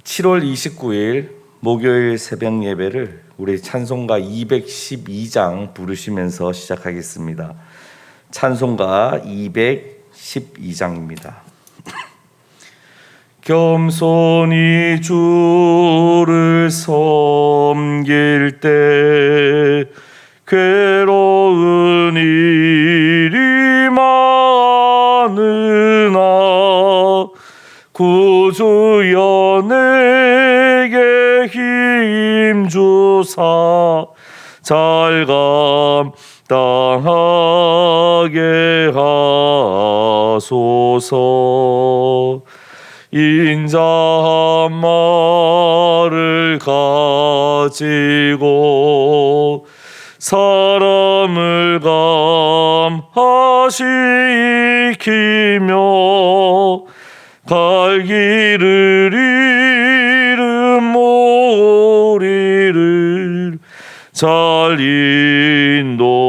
7월 29일 목요일 새벽 예배를 우리 찬송가 212장 부르시면서 시작하겠습니다. 찬송가 212장입니다. 겸손히 주를 섬길 때 괴로운 일이 많으나 구주여 내게 힘 주사 잘 감당하게 하소서. 인자한 말을 가지고 사람을 감화시키며 갈 길을 잃은 무리를 잘 인도하게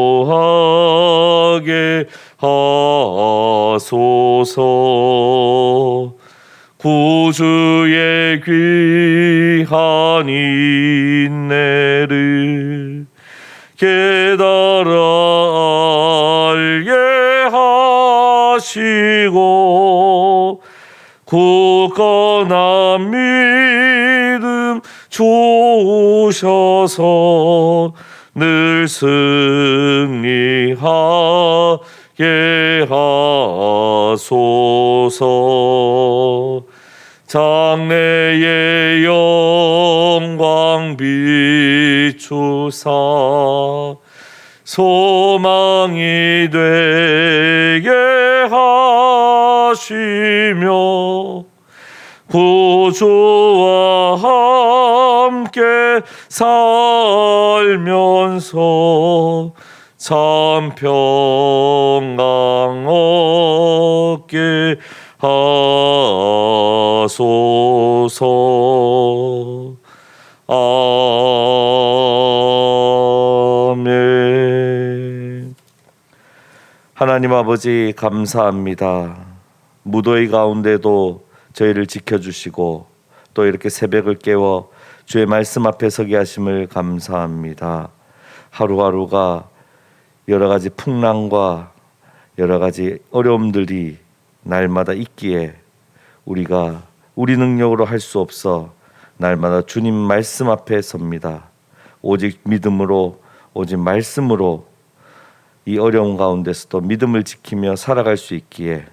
하소서. 구주의 귀한 인내를 깨달아 알게 하시고 굳건한 믿음 주셔서 늘 승리하게 하소서. 장래의 영광 비추사 소망이 되게 하시며 구주와 함께 살면서 참 평강 얻게 하소서. 아멘. 하나님 아버지 감사합니다. 무더위 가운데도 저희를 지켜주시고 또 이렇게 새벽을 깨워 주의 말씀 앞에 서게 하심을 감사합니다. 하루하루가 여러 가지 풍랑과 여러 가지 어려움들이 날마다 있기에 우리가 우리 능력으로 할 수 없어 날마다 주님 말씀 앞에 섭니다. 오직 믿음으로, 오직 말씀으로 이 어려운 가운데서도 믿음을 지키며 살아갈 수 있기에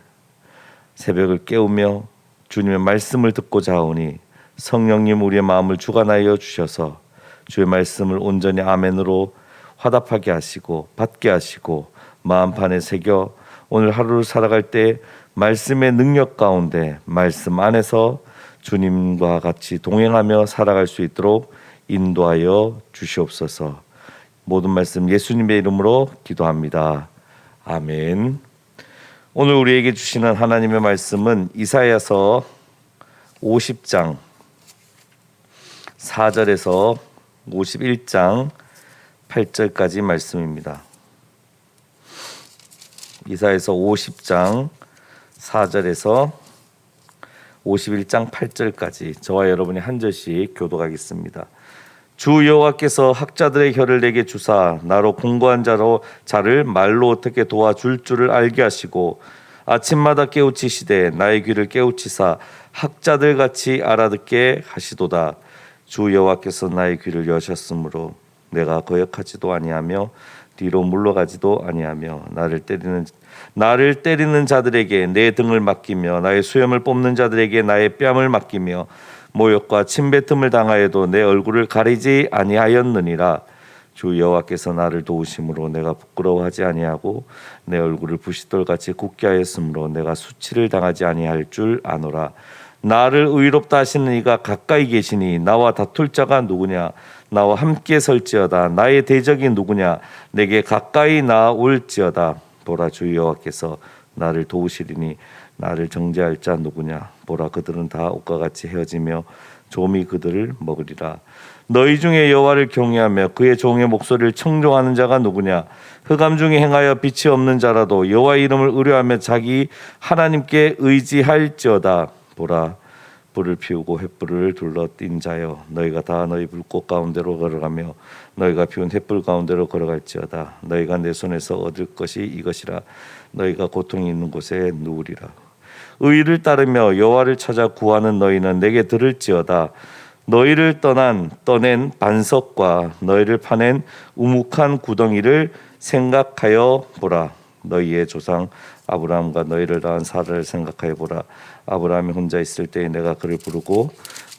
새벽을 깨우며 주님의 말씀을 듣고자 하오니 성령님 우리의 마음을 주관하여 주셔서 주의 말씀을 온전히 아멘으로 화답하게 하시고 받게 하시고 마음판에 새겨 오늘 하루를 살아갈 때 말씀의 능력 가운데 말씀 안에서 주님과 같이 동행하며 살아갈 수 있도록 인도하여 주시옵소서. 모든 말씀 예수님의 이름으로 기도합니다. 아멘. 오늘 우리에게 주시는 하나님의 말씀은 이사야서 50장 4절에서 51장 8절까지 말씀입니다. 이사야서 50장 4절에서 51장 8절까지 저와 여러분이 한 절씩 교독하겠습니다. 주 여호와께서 학자들의 혀를 내게 주사 나로 공고한 자를 말로 어떻게 도와줄 줄을 알게 하시고 아침마다 깨우치시되 나의 귀를 깨우치사 학자들 같이 알아듣게 하시도다. 주 여호와께서 나의 귀를 여셨으므로 내가 거역하지도 아니하며 뒤로 물러가지도 아니하며 나를 때리는 자들에게 내 등을 맡기며 나의 수염을 뽑는 자들에게 나의 뺨을 맡기며 모욕과 침뱉음을 당하여도 내 얼굴을 가리지 아니하였느니라. 주 여호와께서 나를 도우심으로 내가 부끄러워하지 아니하고 내 얼굴을 부싯돌같이 굳게 하였으므로 내가 수치를 당하지 아니할 줄 아노라. 나를 의롭다 하시는 이가 가까이 계시니 나와 다툴 자가 누구냐? 나와 함께 설지어다. 나의 대적이 누구냐? 내게 가까이 나올지어다. 보라, 주 여호와께서 나를 도우시리니 나를 정죄할 자 누구냐? 보라, 그들은 다 옷과 같이 헤어지며 좀이 그들을 먹으리라. 너희 중에 여호와를 경외하며 그의 종의 목소리를 청종하는 자가 누구냐? 흑암 중에 행하여 빛이 없는 자라도 여호와의 이름을 의뢰하며 자기 하나님께 의지할지어다. 보라, 불을 피우고 횃불을 둘러 띈 자여, 너희가 다 너희 불꽃 가운데로 걸어가며 너희가 피운 횃불 가운데로 걸어갈지어다. 너희가 내 손에서 얻을 것이 이것이라. 너희가 고통이 있는 곳에 누우리라. 의를 따르며 여호와를 찾아 구하는 너희는 내게 들을지어다. 너희를 떠낸 반석과 너희를 파낸 우묵한 구덩이를 생각하여 보라. 너희의 조상 아브라함과 너희를 낳은 사라를 생각하여 보라. 아브라함이 혼자 있을 때에 내가 그를 부르고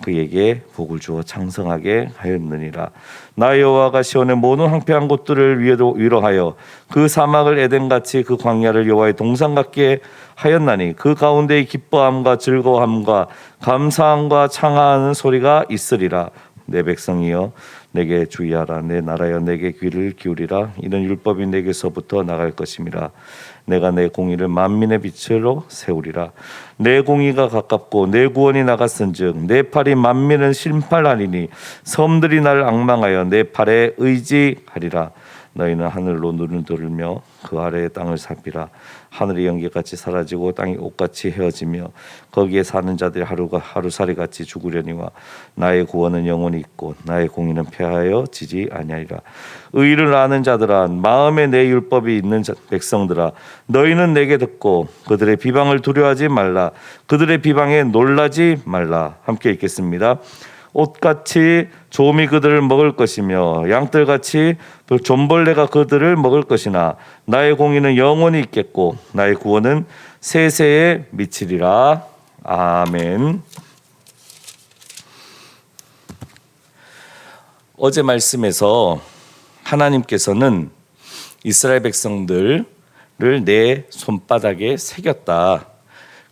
그에게 복을 주어 창성하게 하였느니라. 나 여호와가 시온의 모든 황폐한 곳들을 위로하여 그 사막을 에덴같이 그 광야를 여호와의 동산 같게 하였나니 그 가운데에 기뻐함과 즐거움과 감사함과 창하는 소리가 있으리라. 내 백성이여 내게 주의하라. 내 나라여 내게 귀를 기울이라. 이는 율법이 내게서부터 나갈 것임이라. 내가 내 공의를 만민의 빛으로 세우리라. 내 공의가 가깝고 내 구원이 나갔은즉 내 팔이 만민을 심판하리니 섬들이 나를 앙망하여 내 팔에 의지하리라. 너희는 하늘로 눈을 들으며 그 아래의 땅을 살피라. 하늘이 연기같이 사라지고 땅이 옷같이 헤어지며 거기에 사는 자들이 하루살이같이 죽으려니와 나의 구원은 영원히 있고 나의 공의는 패하여 지지 아니하리라. 의를 아는 자들아, 마음에 내 율법이 있는 백성들아, 너희는 내게 듣고 그들의 비방을 두려워하지 말라. 그들의 비방에 놀라지 말라. 함께 읽겠습니다. 옷같이 조미 그들을 먹을 것이며 양털같이 존벌레가 그들을 먹을 것이나 나의 공의는 영원히 있겠고 나의 구원은 세세에 미치리라. 아멘. 어제 말씀에서 하나님께서는 이스라엘 백성들을 내 손바닥에 새겼다.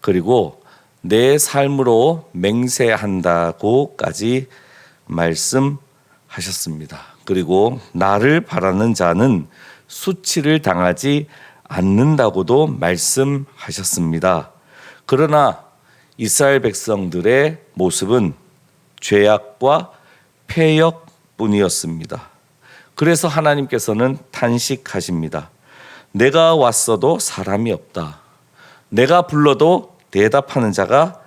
그리고 내 삶으로 맹세한다고까지 말씀하셨습니다. 그리고 나를 바라는 자는 수치를 당하지 않는다고도 말씀하셨습니다. 그러나 이스라엘 백성들의 모습은 죄악과 패역뿐이었습니다. 그래서 하나님께서는 탄식하십니다. 내가 왔어도 사람이 없다. 내가 불러도 대답하는 자가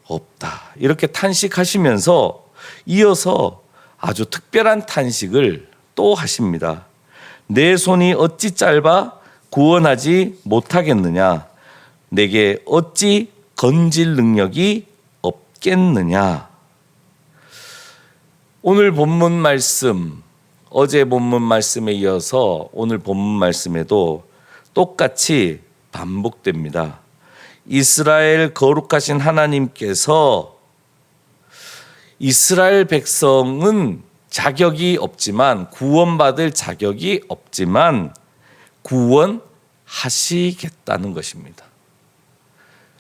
없다. 이렇게 탄식하시면서 이어서 아주 특별한 탄식을 또 하십니다. 내 손이 어찌 짧아 구원하지 못하겠느냐? 내게 어찌 건질 능력이 없겠느냐? 오늘 본문 말씀, 어제 본문 말씀에 이어서 오늘 본문 말씀에도 똑같이 반복됩니다. 이스라엘 거룩하신 하나님께서 이스라엘 백성은 자격이 없지만 구원받을 자격이 없지만 구원하시겠다는 것입니다.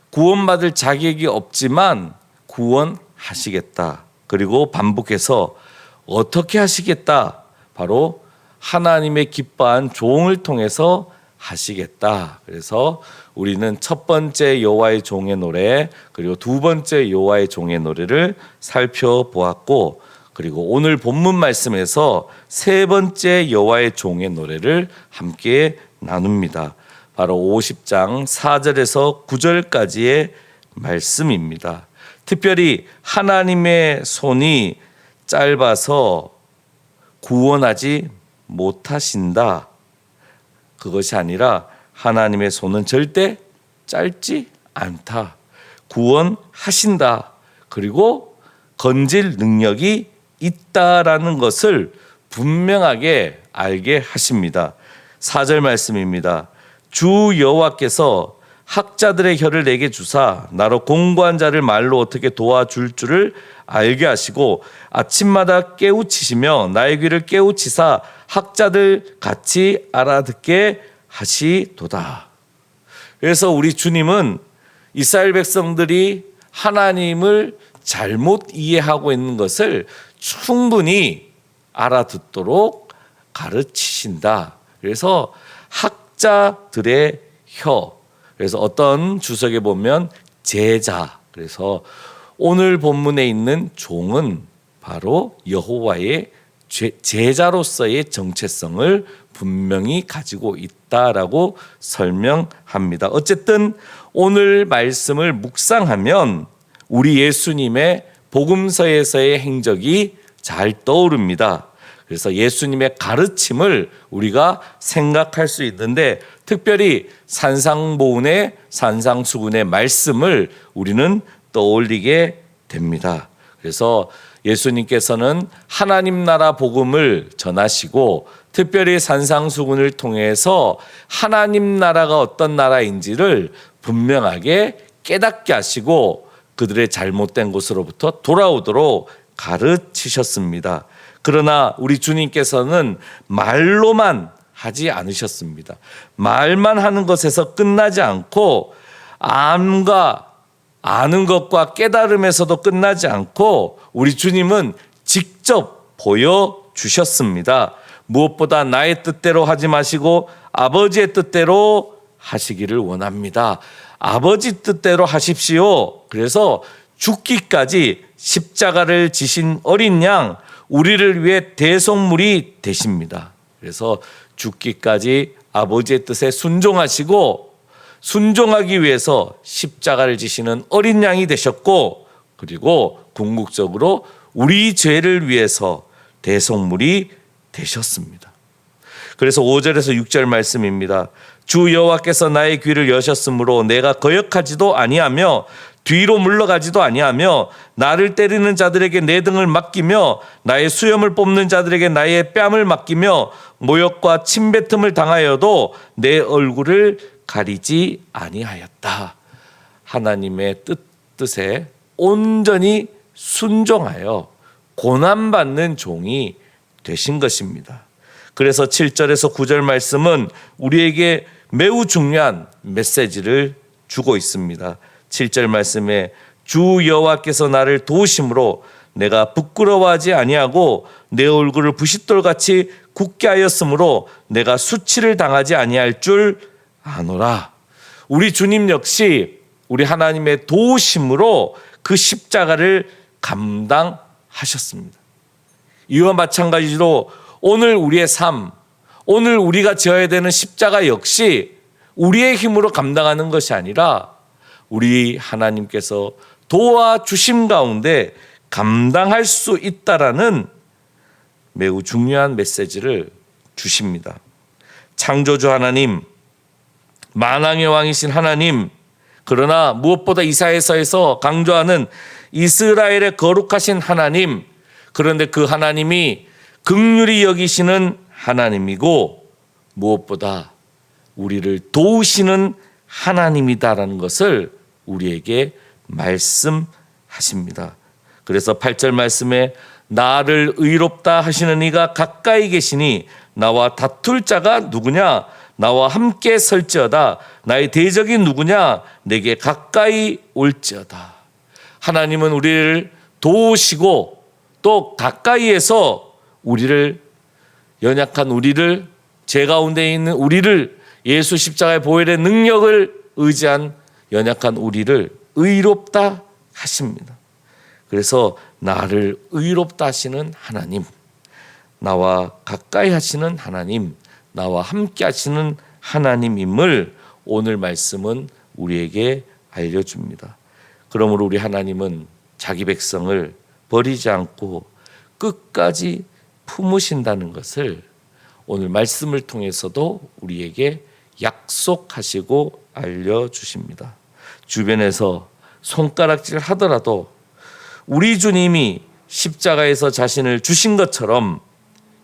구원받을 자격이 없지만 구원하시겠다. 그리고 반복해서 어떻게 하시겠다? 바로 하나님의 기뻐한 종을 통해서 하시겠다. 그래서 우리는 첫 번째 여호와의 종의 노래, 그리고 두 번째 여호와의 종의 노래를 살펴보았고, 그리고 오늘 본문 말씀에서 세 번째 여호와의 종의 노래를 함께 나눕니다. 바로 50장 4절에서 9절까지의 말씀입니다. 특별히 하나님의 손이 짧아서 구원하지 못하신다. 그것이 아니라 하나님의 손은 절대 짧지 않다. 구원하신다. 그리고 건질 능력이 있다라는 것을 분명하게 알게 하십니다. 4절 말씀입니다. 주 여호와께서 학자들의 혀를 내게 주사 나로 공부한 자를 말로 어떻게 도와줄 줄을 알게 하시고 아침마다 깨우치시며 나의 귀를 깨우치사 학자들 같이 알아듣게 하시도다. 그래서 우리 주님은 이스라엘 백성들이 하나님을 잘못 이해하고 있는 것을 충분히 알아듣도록 가르치신다. 그래서 학자들의 혀, 그래서 어떤 주석에 보면 제자, 그래서 오늘 본문에 있는 종은 바로 여호와의 제자로서의 정체성을 분명히 가지고 있다라고 설명합니다. 어쨌든 오늘 말씀을 묵상하면 우리 예수님의 복음서에서의 행적이 잘 떠오릅니다. 그래서 예수님의 가르침을 우리가 생각할 수 있는데, 특별히 산상보훈의 산상수훈의 말씀을 우리는 떠올리게 됩니다. 그래서 예수님께서는 하나님 나라 복음을 전하시고, 특별히 산상수훈을 통해서 하나님 나라가 어떤 나라인지를 분명하게 깨닫게 하시고 그들의 잘못된 곳으로부터 돌아오도록 가르치셨습니다. 그러나 우리 주님께서는 말로만 하지 않으셨습니다. 말만 하는 것에서 끝나지 않고, 암과 아는 것과 깨달음에서도 끝나지 않고, 우리 주님은 직접 보여주셨습니다. 무엇보다 나의 뜻대로 하지 마시고 아버지의 뜻대로 하시기를 원합니다. 아버지 뜻대로 하십시오. 그래서 죽기까지 십자가를 지신 어린 양, 우리를 위해 대속물이 되십니다. 그래서 죽기까지 아버지의 뜻에 순종하시고, 순종하기 위해서 십자가를 지시는 어린 양이 되셨고, 그리고 궁극적으로 우리 죄를 위해서 대속물이 되셨습니다. 그래서 5절에서 6절 말씀입니다. 주 여호와께서 나의 귀를 여셨으므로 내가 거역하지도 아니하며 뒤로 물러가지도 아니하며, 나를 때리는 자들에게 내 등을 맡기며 나의 수염을 뽑는 자들에게 나의 뺨을 맡기며, 모욕과 침뱉음을 당하여도 내 얼굴을 가리지 아니하였다. 하나님의 뜻에 온전히 순종하여 고난받는 종이 되신 것입니다. 그래서 7절에서 9절 말씀은 우리에게 매우 중요한 메시지를 주고 있습니다. 7절 말씀에 주 여호와께서 나를 도우심으로 내가 부끄러워하지 아니하고 내 얼굴을 부싯돌같이 굳게 하였으므로 내가 수치를 당하지 아니할 줄 아노라. 우리 주님 역시 우리 하나님의 도우심으로 그 십자가를 감당하셨습니다. 이와 마찬가지로 오늘 우리의 삶, 오늘 우리가 지어야 되는 십자가 역시 우리의 힘으로 감당하는 것이 아니라 우리 하나님께서 도와주심 가운데 감당할 수 있다라는 매우 중요한 메시지를 주십니다. 창조주 하나님, 만왕의 왕이신 하나님, 그러나 무엇보다 이사야서에서 강조하는 이스라엘의 거룩하신 하나님, 그런데 그 하나님이 긍휼히 여기시는 하나님이고 무엇보다 우리를 도우시는 하나님이다라는 것을 우리에게 말씀하십니다. 그래서 8절 말씀에 나를 의롭다 하시는 이가 가까이 계시니 나와 다툴 자가 누구냐? 나와 함께 설지어다. 나의 대적이 누구냐? 내게 가까이 올지어다. 하나님은 우리를 도우시고 또 가까이에서 우리를, 연약한 우리를, 죄 가운데 있는 우리를, 예수 십자가의 보혈의 능력을 의지한 연약한 우리를 의롭다 하십니다. 그래서 나를 의롭다 하시는 하나님, 나와 가까이 하시는 하나님, 나와 함께 하시는 하나님임을 오늘 말씀은 우리에게 알려줍니다. 그러므로 우리 하나님은 자기 백성을 버리지 않고 끝까지 품으신다는 것을 오늘 말씀을 통해서도 우리에게 약속하시고 알려주십니다. 주변에서 손가락질 하더라도 우리 주님이 십자가에서 자신을 주신 것처럼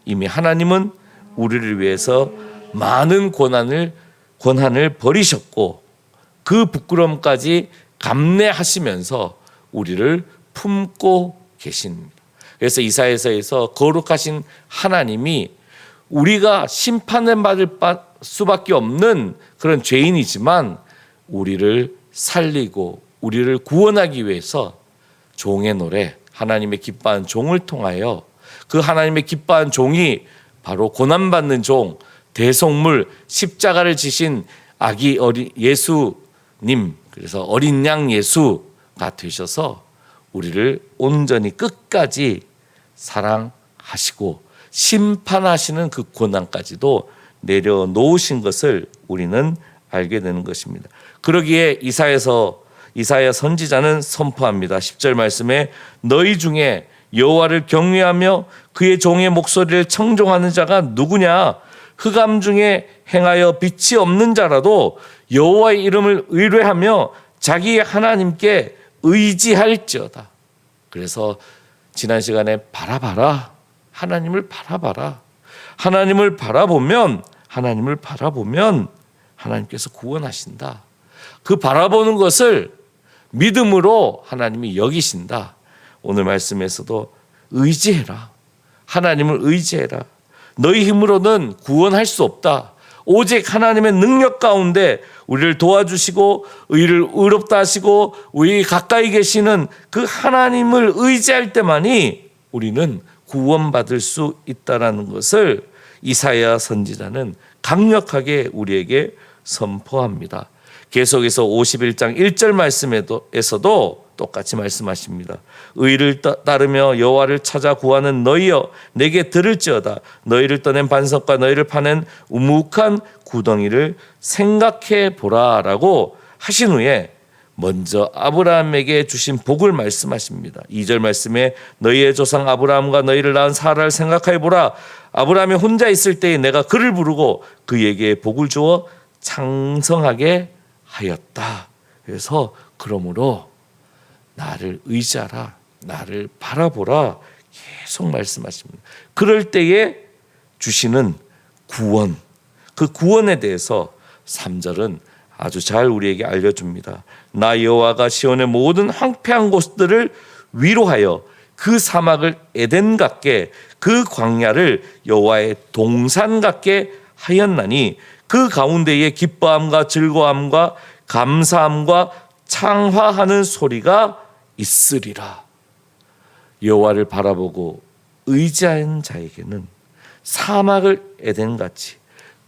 이미 하나님은 우리를 위해서 많은 고난을 버리셨고 그 부끄러움까지 감내하시면서 우리를 품고 계십니다. 그래서 이사야서에서 거룩하신 하나님이 우리가 심판을 받을 수밖에 없는 그런 죄인이지만 우리를 살리고 우리를 구원하기 위해서 종의 노래, 하나님의 기뻐하는 종을 통하여 그 하나님의 기뻐하는 종이 바로 고난받는 종, 대속물, 십자가를 지신 아기 예수님, 그래서 어린 양 예수가 되셔서 우리를 온전히 끝까지 사랑하시고 심판하시는 그 고난까지도 내려놓으신 것을 우리는 알게 되는 것입니다. 그러기에 이사야서 이사야 선지자는 선포합니다. 10절 말씀에 너희 중에 여호와를 경외하며 그의 종의 목소리를 청종하는 자가 누구냐? 흑암 중에 행하여 빛이 없는 자라도 여호와의 이름을 의뢰하며 자기 하나님께 의지할지어다. 그래서 지난 시간에 바라봐라. 하나님을 바라봐라. 하나님을 바라보면 하나님께서 구원하신다. 그 바라보는 것을 믿음으로 하나님이 여기신다. 오늘 말씀에서도 의지해라. 하나님을 의지해라. 너희 힘으로는 구원할 수 없다. 오직 하나님의 능력 가운데 우리를 도와주시고 우리를 의롭다 하시고 우리 가까이 계시는 그 하나님을 의지할 때만이 우리는 구원받을 수 있다라는 것을 이사야 선지자는 강력하게 우리에게 선포합니다. 계속해서 51장 1절 말씀에서도 똑같이 말씀하십니다. 의를 따르며 여호와를 찾아 구하는 너희여 내게 들을지어다. 너희를 떠낸 반석과 너희를 파낸 우묵한 구덩이를 생각해 보라라고 하신 후에 먼저 아브라함에게 주신 복을 말씀하십니다. 2절 말씀에 너희의 조상 아브라함과 너희를 낳은 사라를 생각해 보라. 아브라함이 혼자 있을 때에 내가 그를 부르고 그에게 복을 주어 창성하게 하였다. 그래서 그러므로 나를 의지하라. 나를 바라보라. 계속 말씀하십니다. 그럴 때에 주시는 구원, 그 구원에 대해서 3절은 아주 잘 우리에게 알려줍니다. 나 여호와가 시온의 모든 황폐한 곳들을 위로하여 그 사막을 에덴 같게 그 광야를 여호와의 동산 같게 하였나니 그 가운데에 기뻐함과 즐거움과 감사함과 창화하는 소리가 있으리라. 여호와를 바라보고 의지하는 자에게는 사막을 에덴같이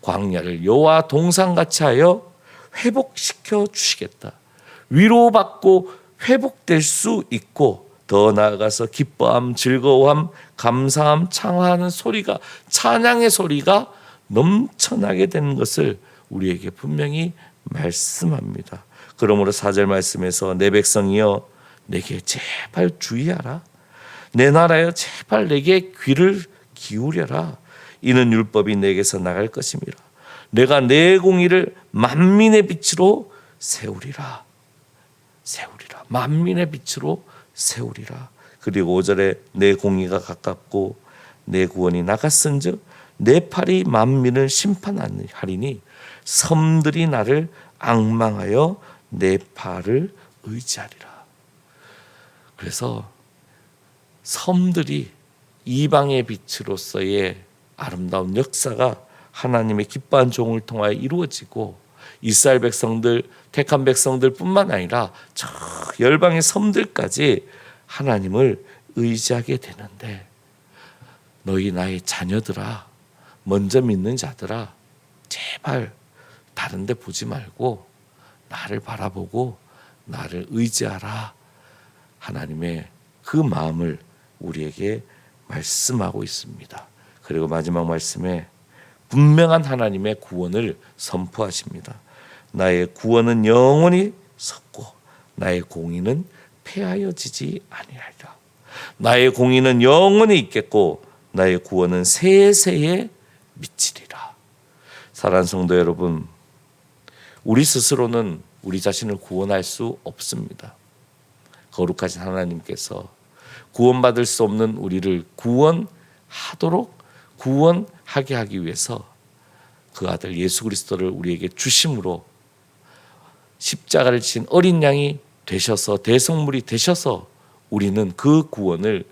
광야를 여호와 동산같이 하여 회복시켜 주시겠다. 위로받고 회복될 수 있고 더 나아가서 기뻐함, 즐거움, 감사함, 창화하는 소리가 찬양의 소리가 넘쳐나게 되는 것을 우리에게 분명히 말씀합니다. 그러므로 4절 말씀에서 내 백성이여 내게 제발 주의하라. 내 나라여 제발 내게 귀를 기울여라. 이는 율법이 내게서 나갈 것임이라. 내가 내 공의를 만민의 빛으로 세우리라. 만민의 빛으로 세우리라. 그리고 5절에 내 공의가 가깝고 내 구원이 나갔은즉 내 팔이 만민을 심판하리니 섬들이 나를 앙망하여 내 팔을 의지하리라. 그래서 섬들이 이방의 빛으로서의 아름다운 역사가 하나님의 기뻐한 종을 통하여 이루어지고 이스라엘 백성들, 택한 백성들 뿐만 아니라 저 열방의 섬들까지 하나님을 의지하게 되는데 너희 나의 자녀들아, 먼저 믿는 자들아, 제발 다른 데 보지 말고 나를 바라보고 나를 의지하라. 하나님의 그 마음을 우리에게 말씀하고 있습니다. 그리고 마지막 말씀에 분명한 하나님의 구원을 선포하십니다. 나의 구원은 영원히 섰고 나의 공의는 폐하여지지 아니하리라. 나의 공의는 영원히 있겠고 나의 구원은 세세에 미치리라. 사랑하는 성도 여러분, 우리 스스로는 우리 자신을 구원할 수 없습니다. 거룩하신 하나님께서 구원받을 수 없는 우리를 구원하게 하기 위해서 그 아들 예수 그리스도를 우리에게 주심으로 십자가를 진 어린 양이 되셔서 대속물이 되셔서 우리는 그 구원을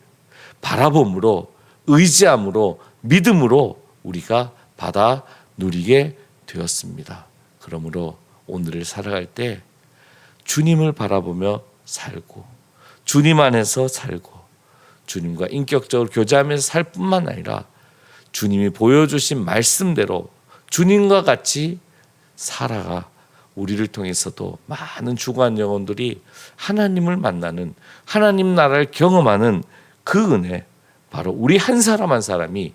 바라봄으로 의지함으로 믿음으로 우리가 받아 누리게 되었습니다. 그러므로 오늘을 살아갈 때 주님을 바라보며 살고 주님 안에서 살고 주님과 인격적으로 교제하면서 살 뿐만 아니라 주님이 보여주신 말씀대로 주님과 같이 살아가 우리를 통해서도 많은 주관 영혼들이 하나님을 만나는 하나님 나라를 경험하는 그 은혜, 바로 우리 한 사람 한 사람이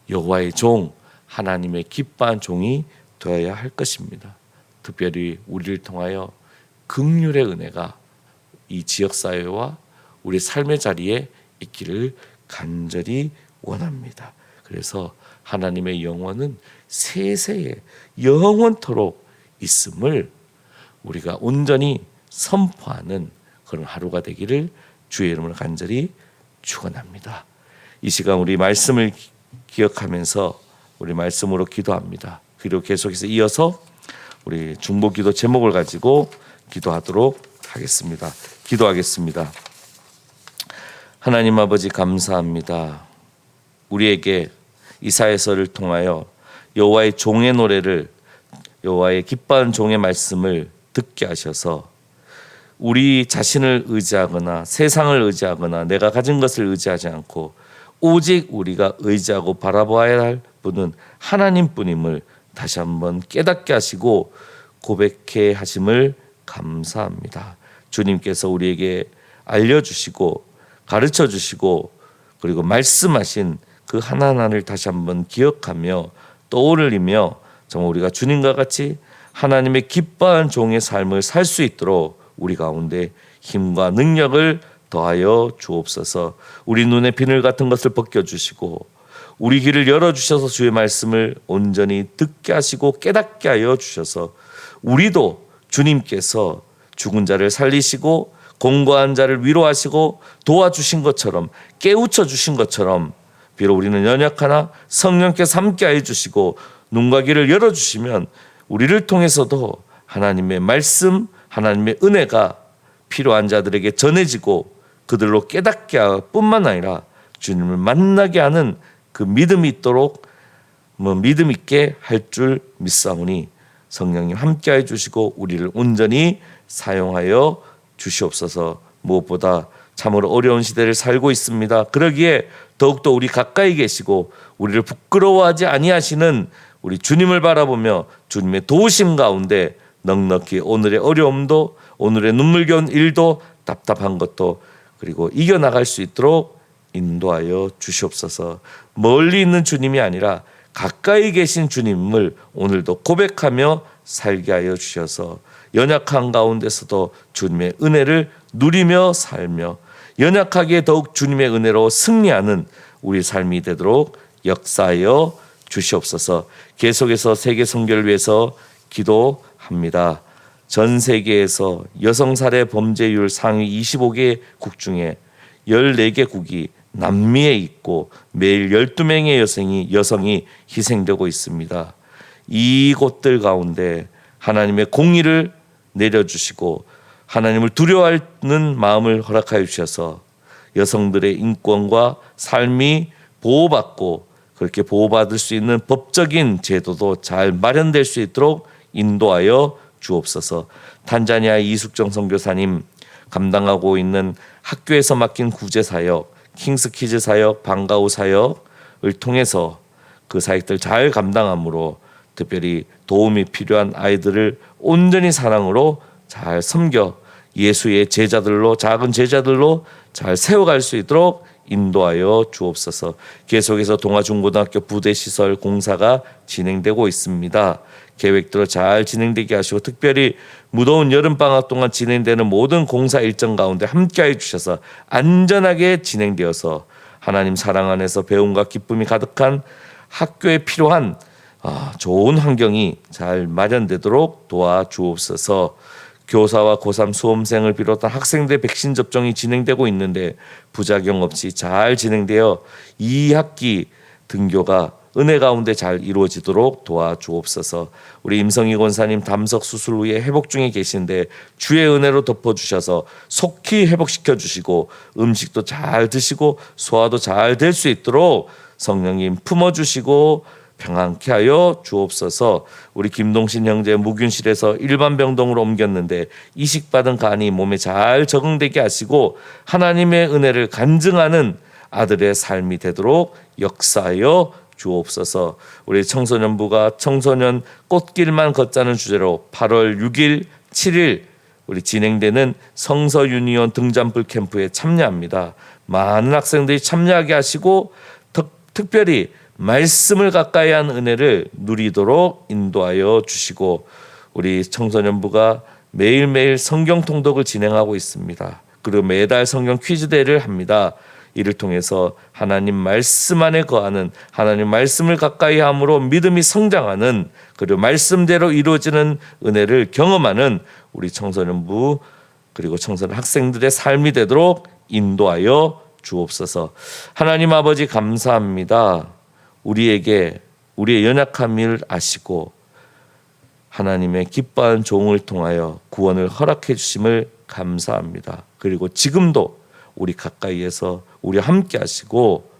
여호와의 종, 하나님의 기뻐한 종이 되어야 할 것입니다. 특별히 우리를 통하여 긍휼의 은혜가 이 지역사회와 우리 삶의 자리에 있기를 간절히 원합니다. 그래서 하나님의 영원은 세세에 영원토록 있음을 우리가 온전히 선포하는 그런 하루가 되기를 주의 이름으로 간절히 축원합니다. 이 시간 우리 말씀을 기억하면서 우리 말씀으로 기도합니다. 그리고 계속해서 이어서 우리 중보기도 제목을 가지고 기도하도록 하겠습니다. 기도하겠습니다. 하나님 아버지 감사합니다. 우리에게 이사야서를 통하여 여호와의 종의 노래를, 여호와의 기뻐하는 종의 말씀을 듣게 하셔서 우리 자신을 의지하거나 세상을 의지하거나 내가 가진 것을 의지하지 않고 오직 우리가 의지하고 바라봐야 할 분은 하나님뿐임을 다시 한번 깨닫게 하시고 고백해 하심을 감사합니다. 주님께서 우리에게 알려주시고 가르쳐주시고 그리고 말씀하신 그 하나하나를 다시 한번 기억하며 떠올리며 정말 우리가 주님과 같이 하나님의 기뻐한 종의 삶을 살 수 있도록 우리 가운데 힘과 능력을 더하여 주옵소서. 우리 눈에 비늘 같은 것을 벗겨주시고 우리 귀를 열어주셔서 주의 말씀을 온전히 듣게 하시고 깨닫게 하여 주셔서 우리도 주님께서 죽은 자를 살리시고 공고한 자를 위로하시고 도와주신 것처럼 깨우쳐 주신 것처럼 비록 우리는 연약하나 성령께서 함께하여 주시고 눈과 귀를 열어주시면 우리를 통해서도 하나님의 말씀, 하나님의 은혜가 필요한 자들에게 전해지고 그들로 깨닫게 할 뿐만 아니라 주님을 만나게 하는 그 믿음이 있도록 믿음 있게 할 줄 믿사오니 성령님 함께해 주시고 우리를 온전히 사용하여 주시옵소서. 무엇보다 참으로 어려운 시대를 살고 있습니다. 그러기에 더욱더 우리 가까이 계시고 우리를 부끄러워하지 아니하시는 우리 주님을 바라보며 주님의 도우심 가운데 넉넉히 오늘의 어려움도 오늘의 눈물겨운 일도 답답한 것도 그리고 이겨나갈 수 있도록 인도하여 주시옵소서. 멀리 있는 주님이 아니라 가까이 계신 주님을 오늘도 고백하며 살게 하여 주셔서 연약한 가운데서도 주님의 은혜를 누리며 살며 연약하기에 더욱 주님의 은혜로 승리하는 우리 삶이 되도록 역사하여 주시옵소서. 계속해서 세계 선교를 위해서 기도합니다. 전 세계에서 여성 살해 범죄율 상위 25개 국 중에 14개국이 남미에 있고 매일 12명의 여성이 희생되고 있습니다. 이곳들 하나님의 공의를 내려주시고 하나님을 두려워하는 마음을 허락하여 주셔서 여성들의 인권과 삶이 보호받고 그렇게 보호받을 수 있는 법적인 제도도 잘 마련될 수 있도록 인도하여 주옵소서. 탄자니아 이숙정 선교사님 감당하고 있는 학교에서 맡긴 구제 사역, 킹스키즈 사역, 방과후 사역을 통해서 그 사역들 잘 감당함으로 특별히 도움이 필요한 아이들을 온전히 사랑으로 잘 섬겨 예수의 제자들로 작은 제자들로 잘 세워갈 수 있도록 인도하여 주옵소서. 계속해서 동아중고등학교 부대시설 공사가 진행되고 있습니다. 계획대로 잘 진행되게 하시고 특별히 무더운 여름방학 동안 진행되는 모든 공사 일정 가운데 함께해 주셔서 안전하게 진행되어서 하나님 사랑 안에서 배움과 기쁨이 가득한 학교에 필요한 좋은 환경이 잘 마련되도록 도와주옵소서. 교사와 고3 수험생을 비롯한 학생들 백신 접종이 진행되고 있는데 부작용 없이 잘 진행되어 2학기 등교가 은혜 가운데 잘 이루어지도록 도와주옵소서. 우리 임성희 권사님 담석 수술 후에 회복 중에 계신데 주의 은혜로 덮어주셔서 속히 회복시켜 주시고 음식도 잘 드시고 소화도 잘 될 수 있도록 성령님 품어주시고 평안케 하여 주옵소서. 우리 김동신 형제 무균실에서 일반 병동으로 옮겼는데 이식받은 간이 몸에 잘 적응되게 하시고 하나님의 은혜를 간증하는 아들의 삶이 되도록 역사하여 주옵소서. 우리 청소년부가 청소년 꽃길만 걷자는 주제로 8월 6일, 7일 우리 진행되는 성서 유니온 등잔불 캠프에 참여합니다. 많은 학생들이 참여하게 하시고 특별히 말씀을 가까이 한 은혜를 누리도록 인도하여 주시고 우리 청소년부가 매일매일 성경 통독을 진행하고 있습니다. 그리고 매달 성경 퀴즈 대회를 합니다. 이를 통해서 하나님 말씀 안에 거하는, 하나님 말씀을 가까이 함으로 믿음이 성장하는, 그리고 말씀대로 이루어지는 은혜를 경험하는 우리 청소년부 그리고 청소년 학생들의 삶이 되도록 인도하여 주옵소서. 하나님 아버지 감사합니다. 우리에게 우리의 연약함을 아시고 하나님의 기뻐하는 종을 통하여 구원을 허락해 주심을 감사합니다. 그리고 지금도 우리 가까이에서 우리 함께 하시고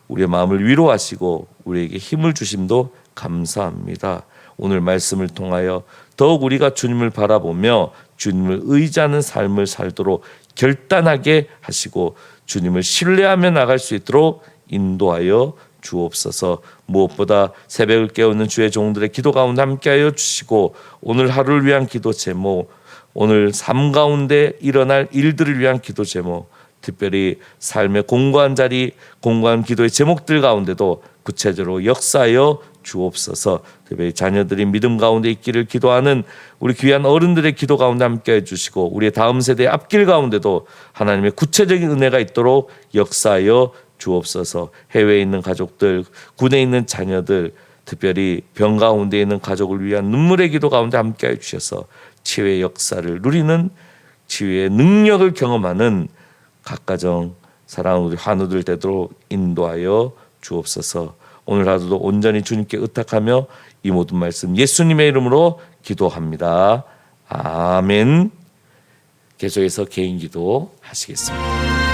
우리의 마음을 위로하시고 우리에게 힘을 주심도 감사합니다. 오늘 말씀을 통하여 더욱 우리가 주님을 바라보며 주님을 의지하는 삶을 살도록 결단하게 하시고 주님을 신뢰하며 나갈 수 있도록 인도하여 주옵소서. 무엇보다 새벽을 깨우는 주의 종들의 기도 가운데 함께하여 주시고 오늘 하루를 위한 기도 제목, 오늘 삶 가운데 일어날 일들을 위한 기도 제목, 특별히 삶의 공고한 자리, 공고한 기도의 제목들 가운데도 구체적으로 역사하여 주옵소서. 특별히 자녀들이 믿음 가운데 있기를 기도하는 우리 귀한 어른들의 기도 가운데 함께해 주시고 우리의 다음 세대의 앞길 가운데도 하나님의 구체적인 은혜가 있도록 역사하여 주옵소서. 해외에 있는 가족들, 군에 있는 자녀들, 특별히 병 가운데 있는 가족을 위한 눈물의 기도 가운데 함께해 주셔서 치유의 역사를 누리는, 치유의 능력을 경험하는 각 가정 사랑하는 우리 환우들 되도록 인도하여 주옵소서. 오늘 하루도 온전히 주님께 의탁하며 이 모든 말씀 예수님의 이름으로 기도합니다. 아멘. 계속해서 개인 기도 하시겠습니다.